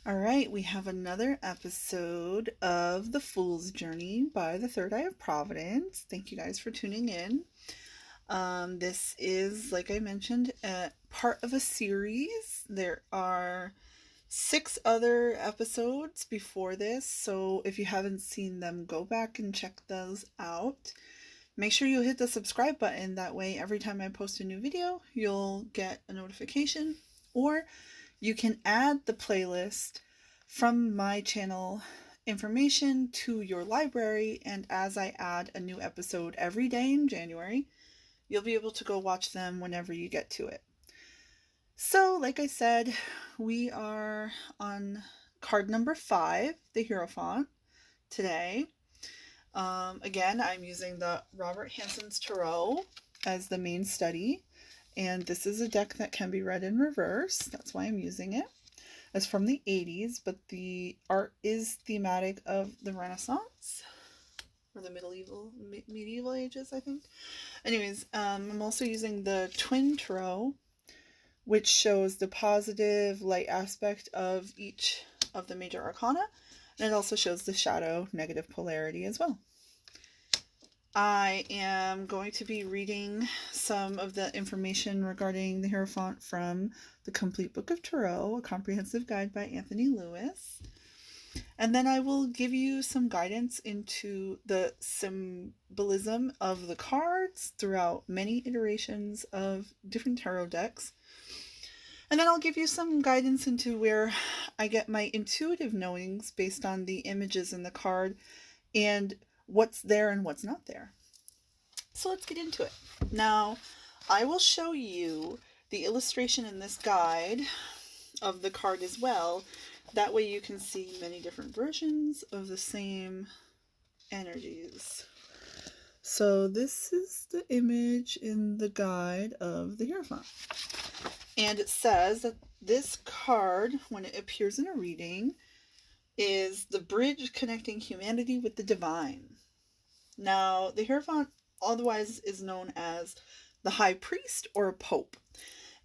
All right, we have another episode of The Fool's Journey by the Third Eye of Providence. Thank you guys for tuning in. This is, like I mentioned, part of a series. There are 6 other episodes before this, so if you haven't seen them, go back and check those out. Make sure you hit the subscribe button. That way, every time I post a new video, you'll get a notification. Or you can add the playlist from my channel information to your library, and as I add a new episode every day in January, you'll be able to go watch them whenever you get to it. So, like I said, we are on card number 5, the Hierophant, today. Again, I'm using the Robert Hansen's Tarot as the main study, and this is a deck that can be read in reverse. That's why I'm using it. It's from the 80s, but the art is thematic of the Renaissance or the medieval ages, I think. Anyways, I'm also using the Twin Tarot, which shows the positive light aspect of each of the major arcana, and it also shows the shadow negative polarity as well. I am going to be reading some of the information regarding the Hierophant from the Complete Book of Tarot, a comprehensive guide by Anthony Lewis. And then I will give you some guidance into the symbolism of the cards throughout many iterations of different tarot decks. And then I'll give you some guidance into where I get my intuitive knowings based on the images in the card and what's there and what's not there. So let's get into it. Now, I will show you the illustration in this guide of the card as well. That way you can see many different versions of the same energies. So this is the image in the guide of the Hierophant. And it says that this card, when it appears in a reading, is the bridge connecting humanity with the divine. Now, the Hierophant otherwise is known as the High Priest or a Pope.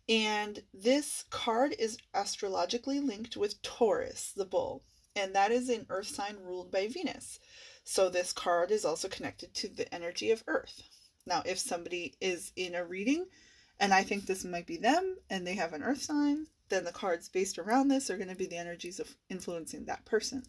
And this card is astrologically linked with Taurus, the bull, and that is an earth sign ruled by Venus. So this card is also connected to the energy of Earth. Now, if somebody is in a reading, and I think this might be them, and they have an earth sign, then the cards based around this are going to be the energies of influencing that person.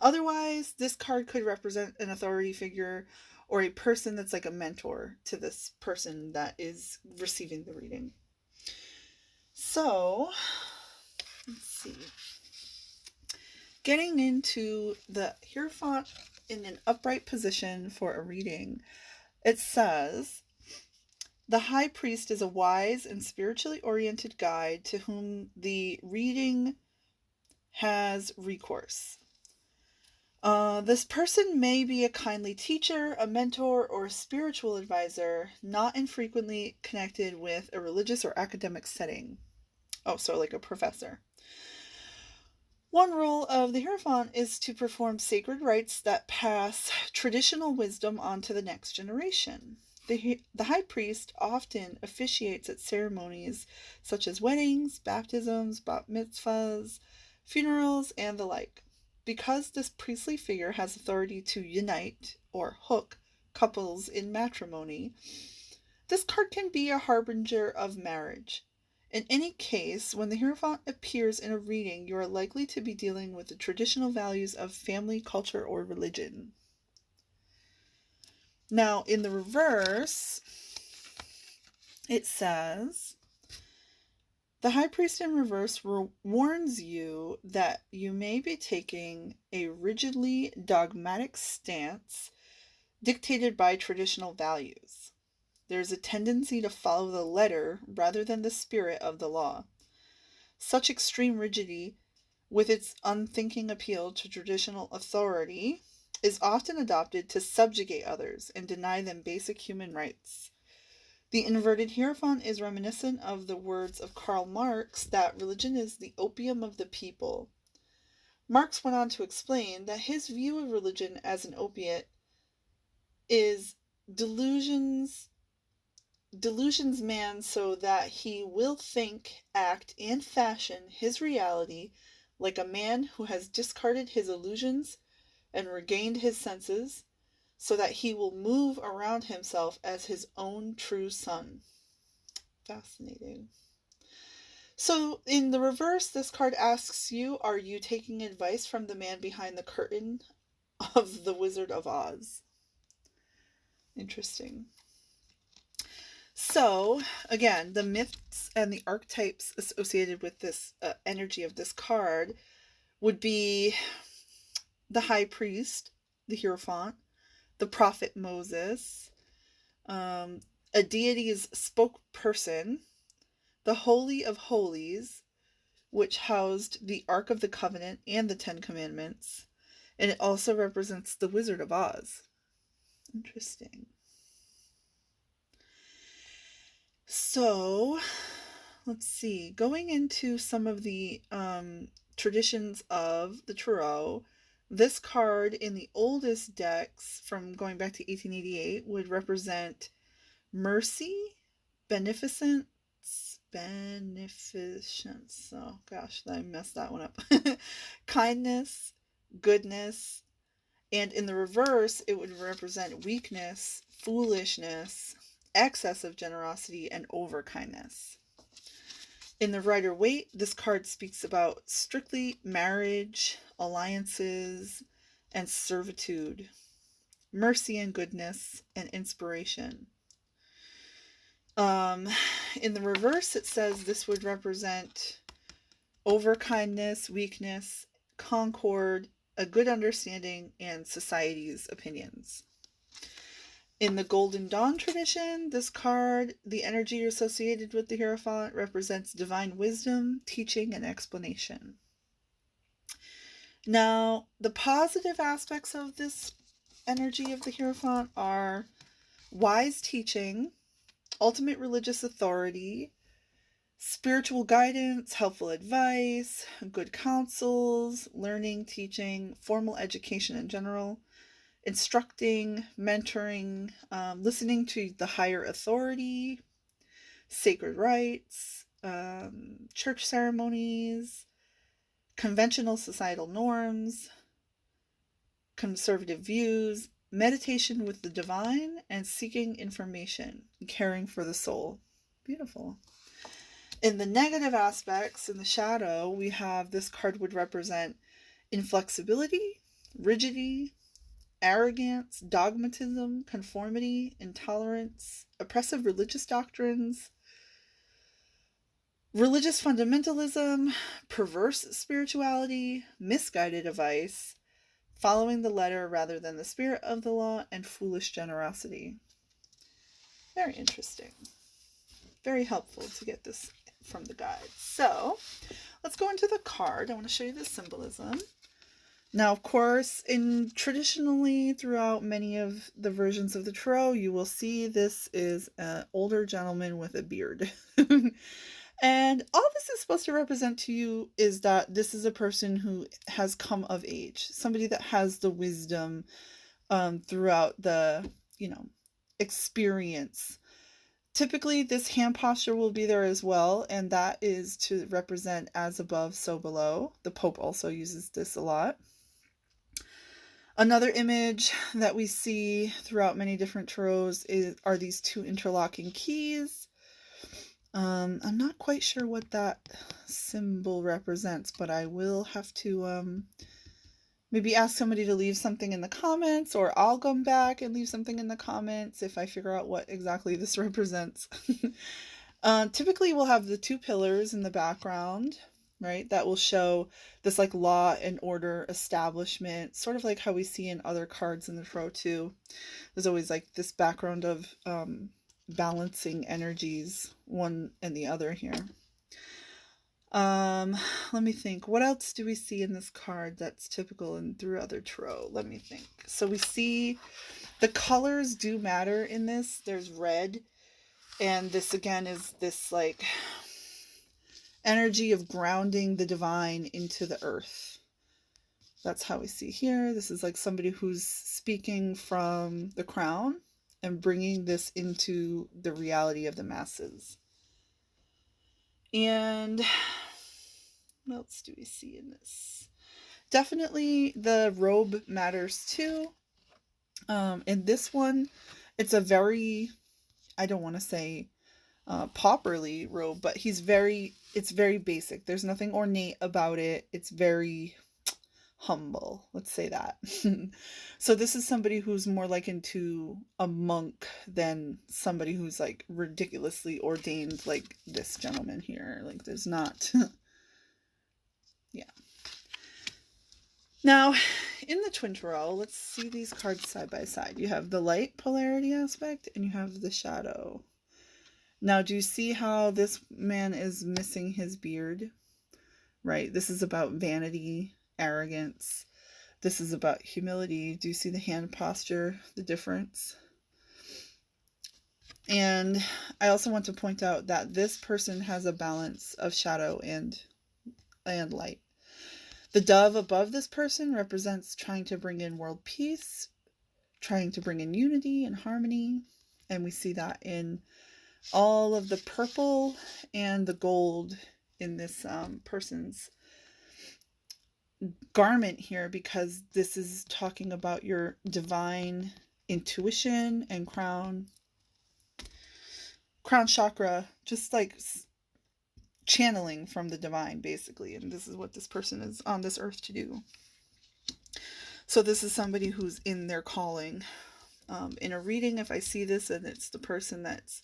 Otherwise, this card could represent an authority figure or a person that's like a mentor to this person that is receiving the reading. So, let's see. Getting into the Hierophant in an upright position for a reading, it says, the High Priest is a wise and spiritually oriented guide to whom the reading has recourse. This person may be a kindly teacher, a mentor, or a spiritual advisor, not infrequently connected with a religious or academic setting. Oh, so like a professor. One role of the Hierophant is to perform sacred rites that pass traditional wisdom on to the next generation. The High Priest often officiates at ceremonies such as weddings, baptisms, bat mitzvahs, funerals, and the like. Because this priestly figure has authority to unite, or hook, couples in matrimony, this card can be a harbinger of marriage. In any case, when the Hierophant appears in a reading, you are likely to be dealing with the traditional values of family, culture, or religion. Now, in the reverse, it says, the High Priest in reverse warns you that you may be taking a rigidly dogmatic stance dictated by traditional values. There's a tendency to follow the letter rather than the spirit of the law. Such extreme rigidity, with its unthinking appeal to traditional authority, is often adopted to subjugate others and deny them basic human rights. The inverted Hierophant is reminiscent of the words of Karl Marx that religion is the opium of the people. Marx went on to explain that his view of religion as an opiate is delusions delusions man so that he will think, act, and fashion his reality like a man who has discarded his illusions and regained his senses, so that he will move around himself as his own true sun. Fascinating. So, in the reverse, this card asks you, are you taking advice from the man behind the curtain of the Wizard of Oz? Interesting. So, again, the myths and the archetypes associated with this energy of this card would be the high priest, the Hierophant, the prophet Moses, a deity's spokesperson, the Holy of Holies, which housed the Ark of the Covenant and the Ten Commandments, and it also represents the Wizard of Oz. Interesting. So, let's see. Going into some of the traditions of the Tarot, this card in the oldest decks from going back to 1888 would represent mercy, beneficence. Oh gosh, I messed that one up. Kindness, goodness, and in the reverse, it would represent weakness, foolishness, excess of generosity, and overkindness. In the Rider-Waite, this card speaks about strictly marriage, alliances, and servitude, mercy and goodness, and inspiration. In the reverse, it says this would represent overkindness, weakness, concord, a good understanding, and society's opinions. In the Golden Dawn tradition, this card, the energy associated with the Hierophant, represents divine wisdom, teaching, and explanation. Now, the positive aspects of this energy of the Hierophant are wise teaching, ultimate religious authority, spiritual guidance, helpful advice, good counsels, learning, teaching, formal education in general, instructing, mentoring, listening to the higher authority, sacred rites, church ceremonies, conventional societal norms, conservative views, meditation with the divine, and seeking information, caring for the soul. Beautiful. In the negative aspects, in the shadow, we have this card would represent inflexibility, rigidity, arrogance, dogmatism, conformity, intolerance, oppressive religious doctrines, religious fundamentalism, perverse spirituality, misguided advice, following the letter rather than the spirit of the law, and foolish generosity. Very interesting. Very helpful to get this from the guide. So, let's go into the card. I want to show you the symbolism. Now, of course, traditionally throughout many of the versions of the Tarot, you will see this is an older gentleman with a beard. And all this is supposed to represent to you is that this is a person who has come of age, somebody that has the wisdom throughout the, experience. Typically, this hand posture will be there as well, and that is to represent as above, so below. The Pope also uses this a lot. Another image that we see throughout many different tarots are these two interlocking keys. I'm not quite sure what that symbol represents, but I will have to maybe ask somebody to leave something in the comments, or I'll come back and leave something in the comments if I figure out what exactly this represents. Typically, we'll have the two pillars in the background, right? That will show this like law and order establishment, sort of like how we see in other cards in the Tarot too. There's always like this background of balancing energies, one and the other here. Let me think. What else do we see in this card that's typical and through other Tarot? Let me think. So we see the colors do matter in this. There's red, and this again is this like energy of grounding the divine into the earth. That's how we see here. This is like somebody who's speaking from the crown and bringing this into the reality of the masses. And what else do we see in this? Definitely the robe matters too. In this one, it's a very, I don't want to say pauperly robe, but it's very basic. There's nothing ornate about it. It's very humble, let's say that. So this is somebody who's more likened to a monk than somebody who's like ridiculously ordained like this gentleman here. Like there's not yeah. Now, in the Twin Tarot, let's see these cards side by side. You have the light polarity aspect and you have the shadow. Now, do you see how this man is missing his beard? Right? This is about vanity, arrogance. This is about humility. Do you see the hand posture, the difference? And I also want to point out that this person has a balance of shadow and light. The dove above this person represents trying to bring in world peace, trying to bring in unity and harmony. And we see that in all of the purple and the gold in this person's garment here, because this is talking about your divine intuition and crown chakra, just like channeling from the divine basically. And this is what this person is on this earth to do. So this is somebody who's in their calling. In a reading, if I see this and it's the person that's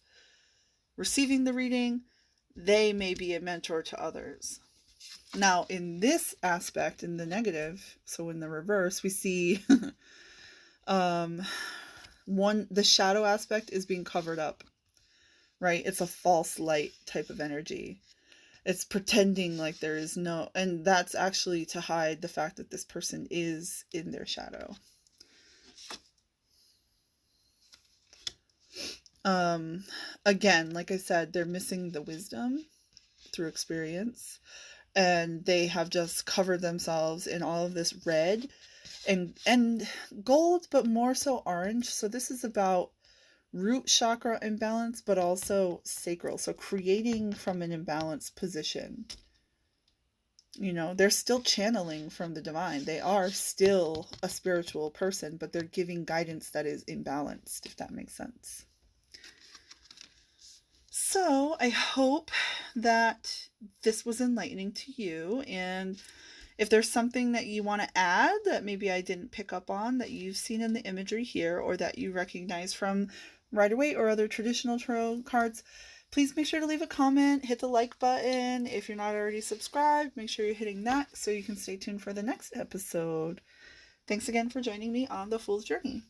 receiving the reading, they may be a mentor to others. Now, in this aspect, in the negative, so in the reverse, we see the shadow aspect is being covered up, right? It's a false light type of energy. It's pretending like there is no, and that's actually to hide the fact that this person is in their shadow. Again, like I said, they're missing the wisdom through experience, and they have just covered themselves in all of this red and gold, but more so orange. So this is about root chakra imbalance, but also sacral. So creating from an imbalanced position. You know, they're still channeling from the divine. They are still a spiritual person, but they're giving guidance that is imbalanced, if that makes sense. So I hope that this was enlightening to you, and if there's something that you want to add that maybe I didn't pick up on that you've seen in the imagery here, or that you recognize from Rider-Waite or other traditional tarot cards, please make sure to leave a comment, hit the like button. If you're not already subscribed, make sure you're hitting that so you can stay tuned for the next episode. Thanks again for joining me on The Fool's Journey.